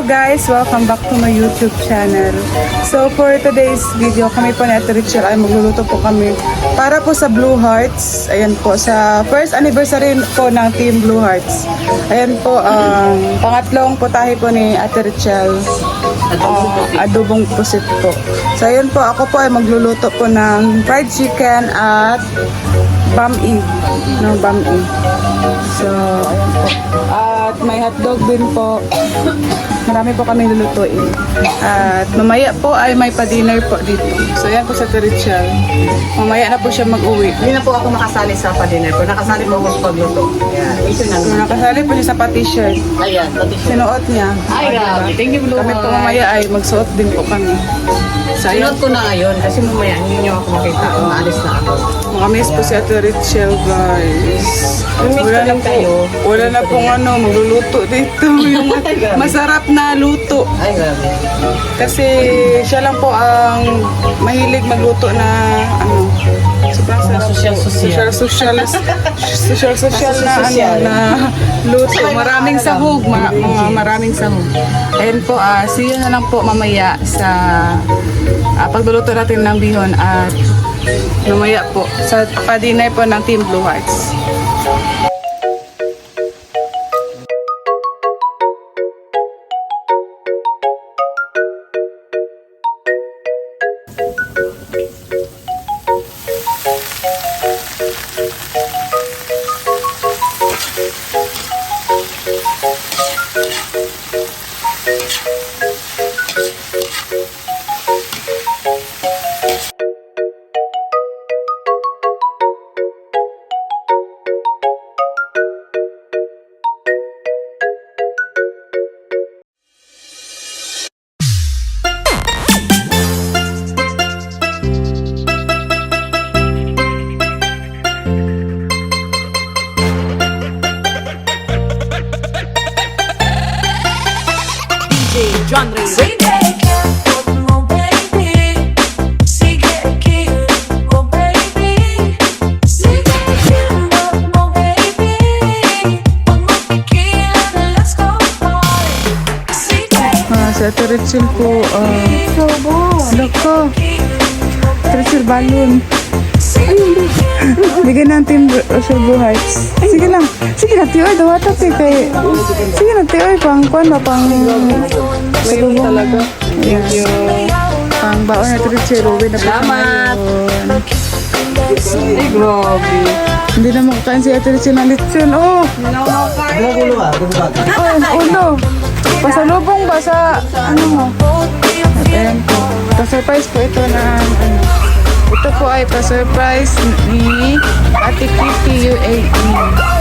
guys! Welcome back to my YouTube channel. So for today's video, kami po ni Ate Richelle ay magluluto po kami para po sa Blue Hearts. Ayan po, sa first anniversary po ng Team Blue Hearts. Ayan po, ang pangatlong putahe po ni Ate Richelle. Adobong pusit po. So ayan po, ako po ay magluluto po ng fried chicken at bam-i. No, bam-i. So, ayan po. At may hotdog din po. Marami po kami lulutuin. At mamaya po ay may pa-dinner po dito. So, ayan po sa Richelle. Mamaya na po siya mag-uwi. Hindi na po ako makasali sa pa-dinner po. Nakasali po ako sa pagluto. Ayan, ito na. So, nakasali po siya sa pa-t-shirt. Ayan, pati siya. Sinuot niya. Ay, grabe. Thank you, Blue Kami po Heart. mamaya ay magsuot din po kami. So, ayan. Sinuot ko na ngayon kasi mamaya hindi niyo ako makita. Maalis na ako. Makamiss po si Ate Richelle, guys. Miss ko lang kayo. Wala na pong magluluto dito. Yung masarap na luto. Ay, grabe. Kasi siya lang po ang mahilig magluto na sobrang sarap po. Social na luto. Maraming sahog. Maraming sahog. Ayan po, see you na lang po mamaya sa pagluluto natin ng bihon at mamaya po sa pa-dinner po ng Team Blue Hearts. John Ray. Si Ate Richelle po, loko. Ate Richelle balon. Bigyan ng Team Blue Hearts. Sige lang. Sige na, Tioy. Dawatak eh. Sige na, Tioy. Pang salubong talaga. Thank you. Pang baon na Ate Richelle. Uwi na po. Salamat. Ay, grabe. Hindi na makakain si Ate Richelle ng lechon. Oh! Magulo ah. Oh, ulo. Pasalubong ba sa ano mo? At ayan po. Pa-surprise po ito ng ito po ay pa-surprise ni Ate Kitty UAE. Ayan po.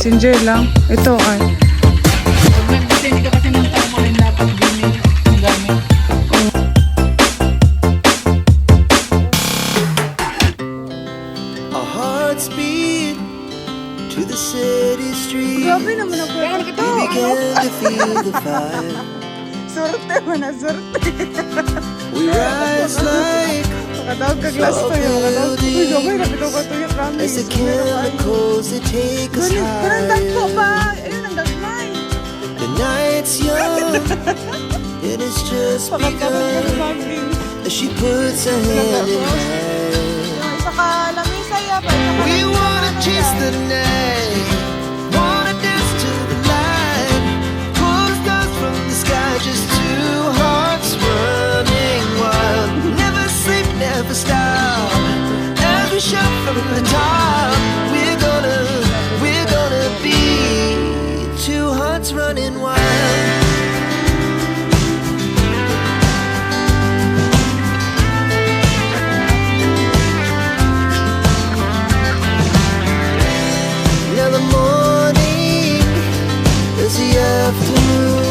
messenger lang. Ito ay. Kasi hindi ka kasi ng tao mo rin dapat gamit. Our hearts beat to the city streets. Grabe naman ako. We began to feel the fire. Surte man na surte. We rise like Makadawag ka glass to yun. Makadawag. Uy, gamay na bitaw ka to yung promise. as the chemicals that take us Parang dagpo higher. pa. Ayun ang dagmay. The night's young, it has just Pakatapos ka begun. sa baging. As she puts her hand in mine. Isa ka lamisa ya pa. Isa ka We lamisa wanna ka chase ya. the night, wanna dance to the light, pull the stars from the sky, just two hearts running wild. Never sleep, never stop. As we shout from the top, we're gonna be two hearts running wild. Now the morning is the afternoon.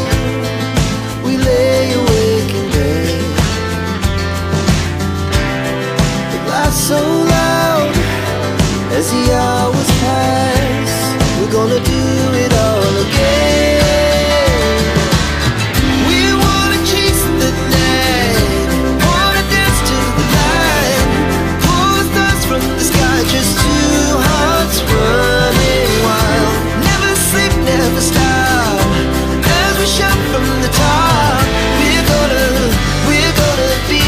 We lay awake in bed. The laughs so loud as the hours pass. We're gonna do it all again. We wanna chase the night, wanna dance to the light, pull the stars from the sky, just two hearts running wild. Never sleep, never stop. As we shout from the top, we're gonna be.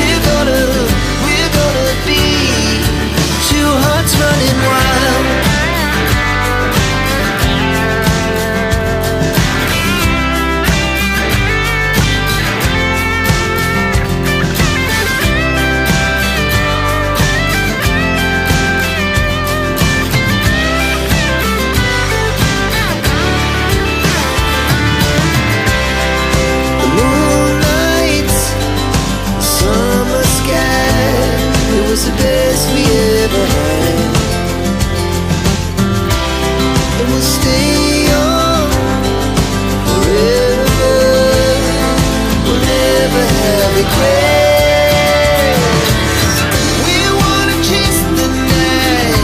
We're gonna be two hearts running wild. The moonlight, summer sky, it was the best we ever had. And we'll stay on forever. We'll never have regrets. We wanna chase the night,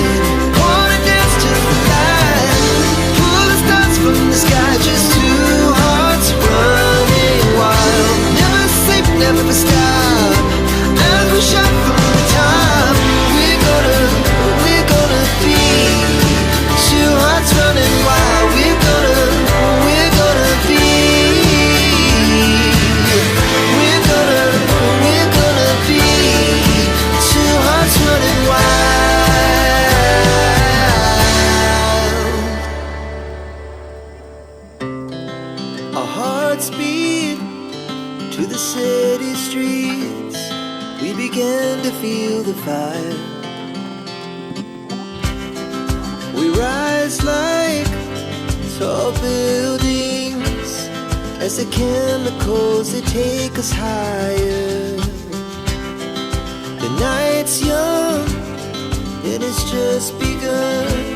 wanna dance to the light, pull the stars from the sky, just two hearts running wild. Never sleep, never stop. As we shout from the top, we're gonna be two hearts running wild. We're gonna be. We're gonna be two hearts running wild. Our hearts beat to the city streets. We began to feel the fire. We rise like tall buildings as the chemicals that take us higher. The night's young, it has just begun.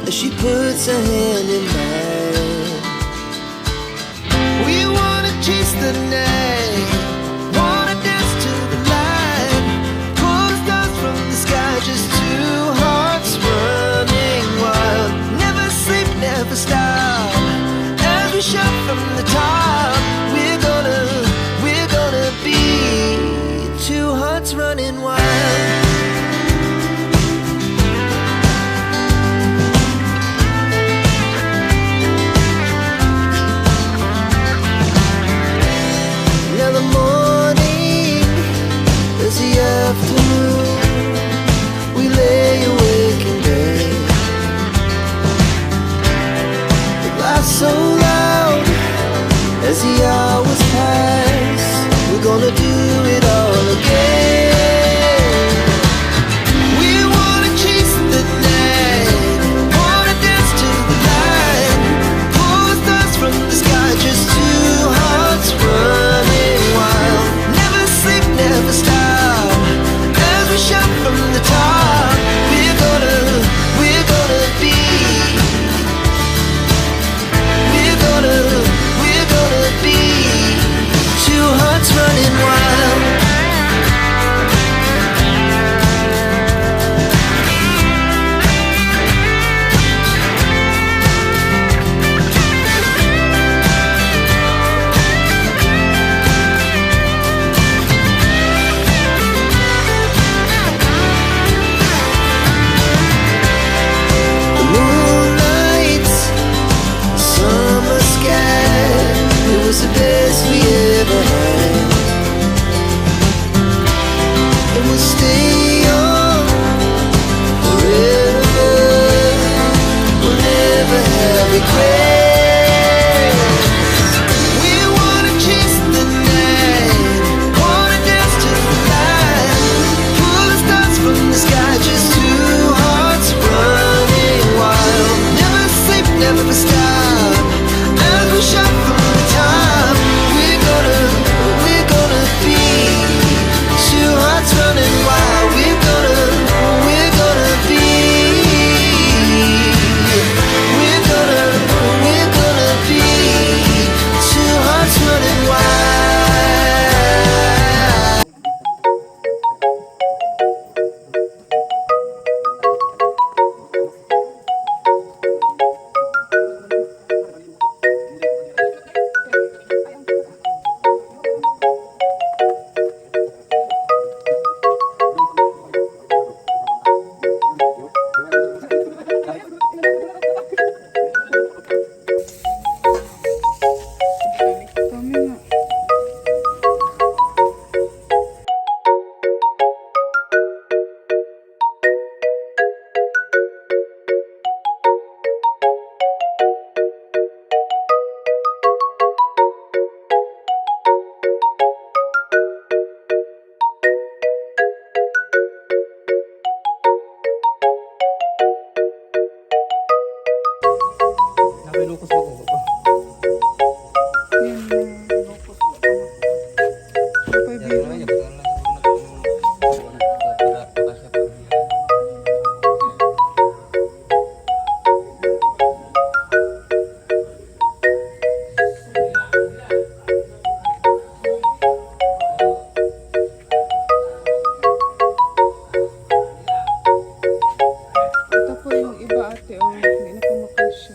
As she puts her hand in mine. We wanna chase the night, wanna dance to the light, pull the stars from the sky, just two hearts running wild. Never sleep, never stop. As we shout from the top, we're gonna be two hearts running wild. Now the morning is the afternoon. We lay awake in bed. The laughs so loud as the hours pass. We're gonna do it all again. we'll stay young forever. We'll never have regrets. We wanna chase the night, wanna dance to the light, pull the stars from the sky, just two hearts running wild. Never sleep, never stop, as we shot from the top. We're gonna be two hearts running wild. We're gonna be. We're gonna be two hearts running wild. Kami nga. Ito po yung iba ate, oh, hindi na po makasya.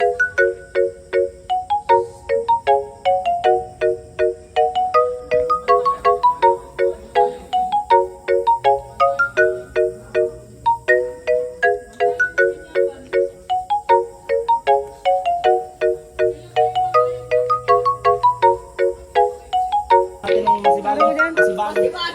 Parang yan.